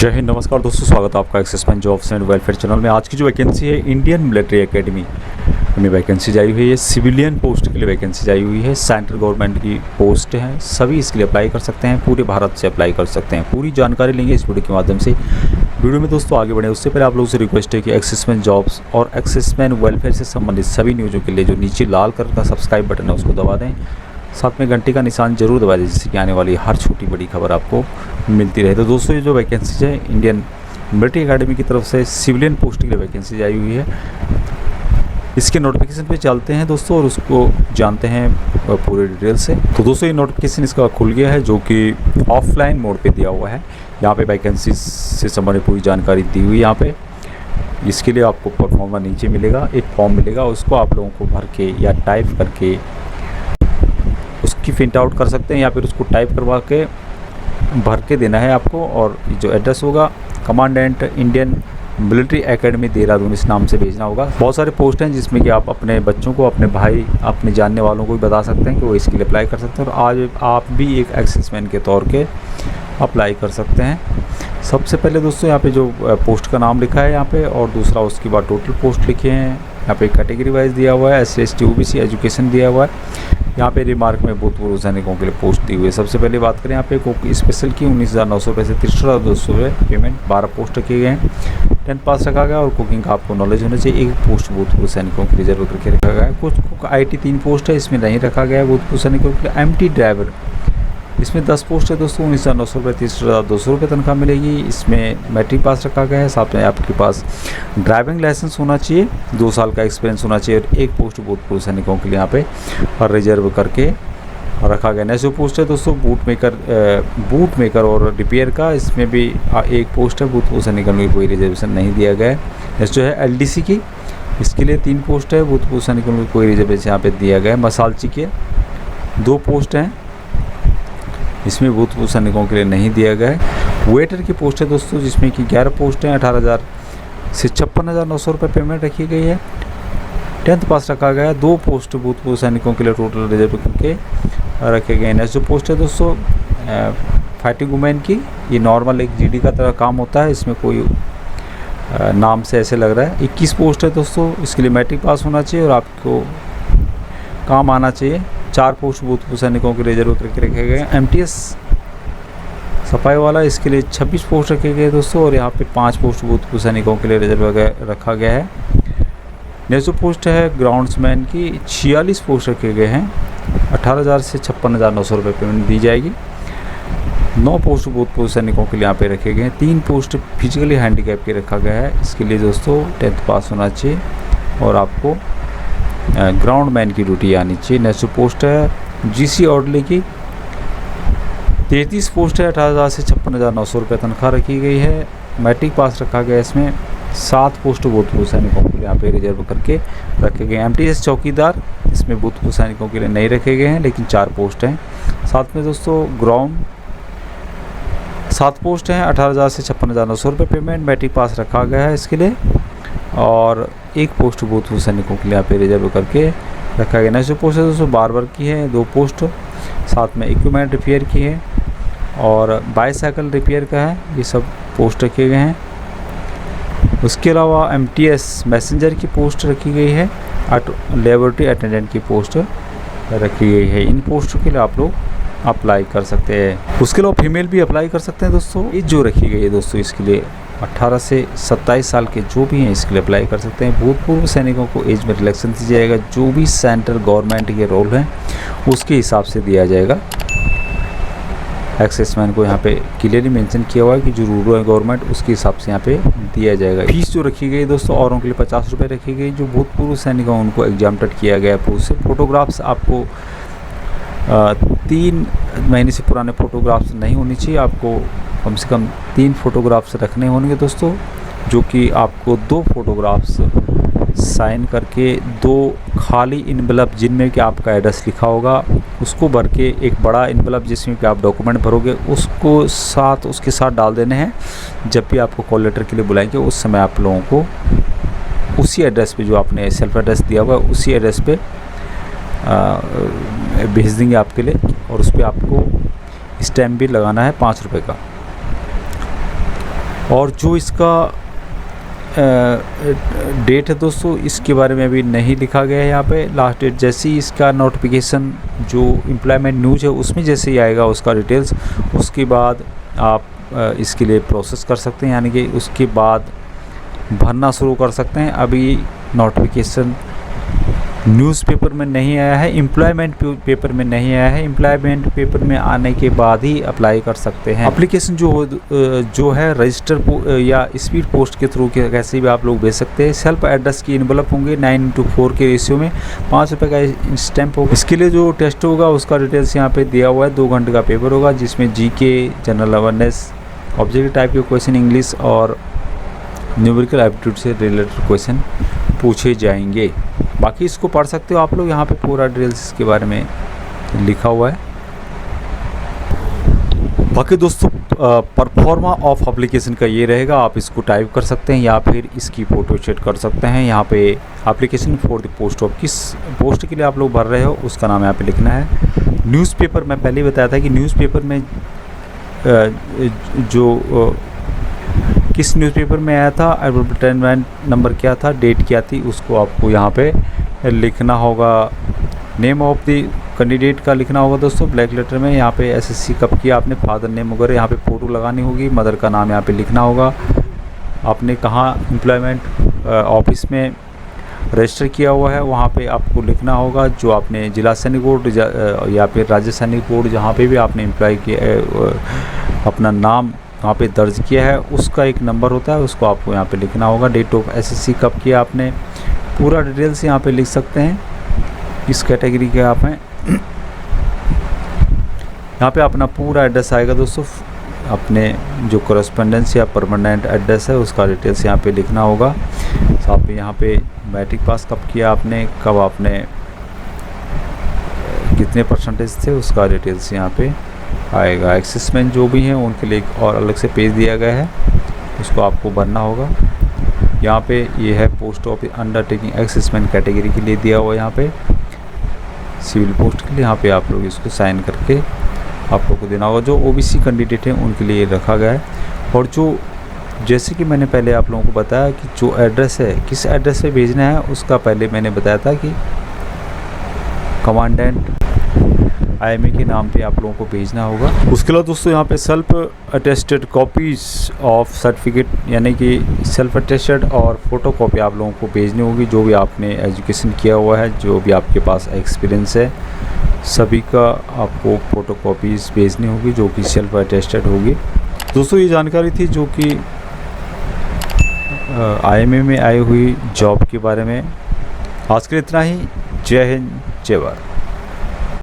जय हिंद, नमस्कार दोस्तों, स्वागत है आपका axis bank jobs and welfare channel में। आज की जो वैकेंसी है इंडियन मिलिट्री एकेडमी में वैकेंसी आई हुई है। सिविलियन पोस्ट के लिए वैकेंसी आई हुई है। सेंट्रल गवर्नमेंट की पोस्ट है, सभी इसके लिए अप्लाई कर सकते हैं, पूरे भारत से अप्लाई कर सकते हैं। पूरी जानकारी लेंगे इस वीडियो के माध्यम से। वीडियो में दोस्तों आगे बढ़े उससे पहले आप लोगों से रिक्वेस्ट है कि एक्सिस बैंक जॉब्स और एक्सिस बैंक वेलफेयर से संबंधित सभी न्यूज़ों के लिए जो नीचे लाल कलर का सब्सक्राइब बटन है उसको दबा दें, साथ में घंटे का निशान जरूर दबा दें, जिससे कि आने वाली हर छोटी बड़ी खबर आपको मिलती रहे। तो दोस्तों ये जो वैकेंसी है इंडियन मिलिट्री एकेडमी की तरफ से सिविलियन पोस्ट के लिए वैकेंसी आई हुई है। इसके नोटिफिकेशन पे चलते हैं दोस्तों और उसको जानते हैं पूरे डिटेल से। तो दोस्तों ये नोटिफिकेशन इसका खुल गया है, जो कि ऑफलाइन मोड पे दिया हुआ है। यहाँ पे वैकेंसी से संबंधित पूरी जानकारी दी हुई है। यहाँ पे इसके लिए आपको परफॉर्मा नीचे मिलेगा, एक फॉर्म मिलेगा, उसको आप लोगों को भर के या टाइप करके उसकी प्रिंट आउट कर सकते हैं या फिर उसको टाइप करवा के भर के देना है आपको। और जो एड्रेस होगा commandant Indian military academy Dehradun, इस नाम से भेजना होगा। बहुत सारे पोस्ट हैं जिसमें कि आप अपने बच्चों को, अपने भाई, अपने जानने वालों को भी बता सकते हैं कि वो इसके लिए अप्लाई कर सकते हैं। और आज आप भी एक एक्सिसमैन के तौर के अप्लाई कर सकते हैं। सबसे पहले दोस्तों यहाँ पे जो पोस्ट का नाम लिखा है यहाँ पे, और दूसरा उसके बाद टोटल पोस्ट लिखे हैं। यहाँ पे कैटेगरी वाइज दिया हुआ है, SC/ST OBC एजुकेशन दिया हुआ है। यहाँ पे रिमार्क में भूतपूर्व सैनिकों के लिए पोस्ट दी हुई है। सबसे पहले बात करें यहाँ पे कुक स्पेशल की 19,900 रुपये से 63,200 रुपये पेमेंट, 12 पोस्ट रखे गए हैं। 10th पास रखा गया और कुकिंग का आपको नॉलेज होना चाहिए। एक पोस्ट भूतपूर्व सैनिकों के रिजर्व करके रखा गया है। कुक IT 3 पोस्ट है, इसमें नहीं रखा गया है भूतपूर्व सैनिकों के लिए। MT ड्राइवर इसमें 10 पोस्ट है दोस्तों, 19,900 रुपये 30,200 रुपये तनख्वाह मिलेगी। इसमें मैट्रिक पास रखा गया है, साथ में आपके पास ड्राइविंग लाइसेंस होना चाहिए, 2 साल का एक्सपीरियंस होना चाहिए। और एक पोस्ट भूतपूर्व सैनिकों के लिए यहाँ पे रिजर्व करके रखा गया। नेक्स्ट जो पोस्ट है दोस्तों बूट मेकर और रिपेयर का, इसमें भी एक पोस्ट है। भूतपूर्व सैनिकों में कोई रिजर्वेशन नहीं दिया गया है। नेक्स्ट जो है LDC की, इसके लिए 3 पोस्ट है। भूतपूर्व सैनिकों में कोई रिजर्वेशन यहाँ पे दिया गया है। मसालची के 2 पोस्ट हैं, इसमें भूतपूर्व सैनिकों के लिए नहीं दिया गया है। वेटर की पोस्ट है दोस्तों, जिसमें कि 11 पोस्ट हैं। 18,000 से 56,900 रुपये पेमेंट रखी गई है। 10th पास रखा गया है। 2 पोस्ट भूतपूर्व सैनिकों के लिए टोटल रिजर्व करके रखे गए हैं। नेक्स्ट जो पोस्ट है दोस्तों फाइटिंग वुमेन की, ये नॉर्मल एक GD का तरह काम होता है, इसमें कोई नाम से ऐसे लग रहा है। 21 पोस्ट है दोस्तों, इसके लिए मैट्रिक पास होना चाहिए और आपको काम आना चाहिए। 4 पोस्ट भूतपूर्व सैनिकों के रिजर्व करके रखे गए हैं। MTS सफाई वाला, इसके लिए 26 पोस्ट रखे गए दोस्तों, और यहाँ पे 5 पोस्ट भूतपूर्व सैनिकों के लिए रिजर्व रखा गया है। नेक्स्ट जो पोस्ट है ग्राउंड्समैन की, 46 पोस्ट रखे गए हैं। 18,000 से 56,900 रुपये पेमेंट दी जाएगी। 9 पोस्ट भूतपूर्व सैनिकों के लिए यहाँ पे रखे गए हैं। 3 पोस्ट फिजिकली हैंडीकैप के रखा गया है। इसके लिए दोस्तों 10th पास होना चाहिए और आपको ग्राउंड मैन की ड्यूटी आनी चाहिए। नेक्स्ट पोस्ट है GC ऑर्डरली की, 33 पोस्ट है। 18,000 से 56,900 रुपये तनख्वाह रखी गई है। मैट्रिक पास रखा गया। इसमें 7 पोस्ट भूतपूर्व सैनिकों के लिए यहाँ पे रिजर्व करके रखे गए। MTS चौकीदार, इसमें भूतपूर्व सैनिकों के लिए नहीं रखे गए हैं, लेकिन 4 पोस्ट हैं। साथ में दोस्तों ग्राउंड 7 पोस्ट हैं। 18,000 से 56,900 रुपये पेमेंट, मैट्रिक पास रखा गया है इसके लिए। और एक पोस्ट भूतपूर्व सैनिकों के लिए यहाँ पे रिजर्व करके रखा गया। नेक्स्ट जो पोस्ट है दोस्तों बार्बर की है, 2 पोस्ट, साथ में इक्विपमेंट रिपेयर की है और बाईसाइकिल रिपेयर का है। ये सब पोस्ट रखे गए हैं। उसके अलावा MTS मैसेंजर की पोस्ट रखी गई है। लेबोरेटरी अटेंडेंट की पोस्ट रखी गई है। इन पोस्टों के लिए आप लोग अप्लाई कर सकते हैं। उसके अलावा फीमेल भी अप्लाई कर सकते हैं दोस्तों। एज जो रखी गई है दोस्तों, इसके लिए 18 से 27 साल के जो भी हैं इसके लिए अप्लाई कर सकते हैं। भूतपूर्व सैनिकों को एज में रिलैक्सेशन दिया जाएगा। जो भी सेंट्रल गवर्नमेंट के रोल हैं उसके हिसाब से दिया जाएगा। एक्सेसमैन को यहाँ पे क्लियरली मेंशन किया हुआ है कि जो रूल है गवर्नमेंट उसके हिसाब से यहाँ पे दिया जाएगा। फीस जो रखी गई दोस्तों औरों के लिए 50 रुपये रखी गई। जो भूतपूर्व सैनिकों उनको एग्जाम्प्टेड किया गया है। उससे फोटोग्राफ्स आपको 3 महीने से पुराने फोटोग्राफ्स नहीं होनी चाहिए। आपको कम से कम 3 फोटोग्राफ्स रखने होंगे दोस्तों, जो कि आपको 2 फोटोग्राफ्स साइन करके 2 खाली इनवलप जिनमें कि आपका एड्रेस लिखा होगा उसको भर के, एक बड़ा इनवलप जिसमें कि आप डॉक्यूमेंट भरोगे उसको उसके साथ डाल देने हैं। जब भी आपको कॉल लेटर के लिए बुलाएंगे उस समय आप लोगों को उसी एड्रेस पे, जो आपने सेल्फ एड्रेस दिया हुआ है उसी एड्रेस पे भेज देंगे आपके लिए। और उस पर आपको स्टैम्प भी लगाना है 5 रुपये का। और जो इसका डेट है दोस्तों, इसके बारे में अभी नहीं लिखा गया है यहाँ पे। लास्ट डेट जैसे ही इसका नोटिफिकेशन जो एम्प्लॉयमेंट न्यूज है उसमें जैसे ही आएगा उसका डिटेल्स, उसके बाद आप इसके लिए प्रोसेस कर सकते हैं, यानी कि उसके बाद भरना शुरू कर सकते हैं। अभी नोटिफिकेशन न्यूज़पेपर में नहीं आया है, एम्प्लॉयमेंट पेपर में नहीं आया है। एम्प्लॉयमेंट पेपर में आने के बाद ही अप्लाई कर सकते हैं। एप्लीकेशन जो है रजिस्टर या स्पीड पोस्ट के थ्रू कैसे भी आप लोग भेज सकते हैं। सेल्फ एड्रेस की इन्वलप होंगे 9:4 के रेशियो में, 5 रुपये का स्टैंप होगा। इसके लिए जो टेस्ट होगा उसका डिटेल्स यहाँ पे दिया हुआ है। 2 घंटे का पेपर होगा जिसमें GK, general awareness, objective type के क्वेश्चन, इंग्लिश और न्यूमेरिकल एप्टीट्यूड से रिलेटेड क्वेश्चन पूछे जाएंगे। बाकी इसको पढ़ सकते हो आप लोग, यहाँ पे पूरा डिटेल्स इसके बारे में लिखा हुआ है। बाकी दोस्तों परफॉर्मा ऑफ एप्लीकेशन का ये रहेगा, आप इसको टाइप कर सकते हैं या फिर इसकी फ़ोटो सेट कर सकते हैं। यहाँ पे application for the post of, किस पोस्ट के लिए आप लोग भर रहे हो उसका नाम यहाँ पे लिखना है। न्यूज़पेपर मैं पहले ही बताया था कि न्यूज़पेपर में किस न्यूज़पेपर में आया था, एडवर्टाइजमेंट नंबर क्या था, डेट क्या थी, उसको आपको यहाँ पे लिखना होगा। नेम ऑफ द कैंडिडेट का लिखना होगा दोस्तों ब्लैक लेटर में। यहाँ पे एसएससी कब किया आपने, फादर नेम वगैरह यहाँ पे फ़ोटो लगानी होगी। मदर का नाम यहाँ पे लिखना होगा। आपने कहाँ एम्प्लॉयमेंट ऑफिस में रजिस्टर किया हुआ है वहाँ पे आपको लिखना होगा। जो आपने जिला सैनिक बोर्ड या फिर राज्य सैनिक बोर्ड जहाँ पे भी आपने एम्प्लॉय किया अपना नाम वहाँ पे दर्ज किया है उसका एक नंबर होता है, उसको आपको यहाँ पे लिखना होगा। डेट ऑफ एसएससी कब किया आपने, पूरा डिटेल्स यहाँ पे लिख सकते हैं, किस कैटेगरी के आप हैं। यहाँ पे अपना पूरा एड्रेस आएगा दोस्तों, अपने जो कॉरेस्पोंडेंस या परमानेंट एड्रेस है उसका डिटेल्स यहाँ पे लिखना होगा। साथ में यहाँ पे मैट्रिक पास कब किया आपने, कब आपने कितने परसेंटेज थे उसका डिटेल्स यहाँ पे आएगा। एक्सेसमेंट जो भी हैं उनके लिए एक और अलग से पेज दिया गया है, उसको आपको भरना होगा। यहाँ पे ये है post office undertaking assessment category के लिए दिया हुआ है। यहाँ पे सिविल पोस्ट के लिए यहाँ पे आप लोग इसको साइन करके आप लोग को देना होगा। जो ओबीसी कैंडिडेट हैं उनके लिए रखा गया है। और जो जैसे कि मैंने पहले आप लोगों को बताया कि जो एड्रेस है किस एड्रेस पे भेजना है उसका पहले मैंने बताया था कि कमांडेंट आईएमए के नाम पे आप लोगों को भेजना होगा। उसके अलावा दोस्तों यहाँ पे self attested copies of certificate, यानी कि सेल्फ अटेस्टेड और फ़ोटो कॉपी आप लोगों को भेजनी होगी। जो भी आपने एजुकेशन किया हुआ है, जो भी आपके पास एक्सपीरियंस है, सभी का आपको फ़ोटो कॉपीज़ भेजनी होगी जो कि सेल्फ अटेस्टेड होगी। दोस्तों ये जानकारी थी जो कि आईएमए में आई हुई जॉब के बारे में। आज के लिए इतना ही। जय हिंद, जय भारत।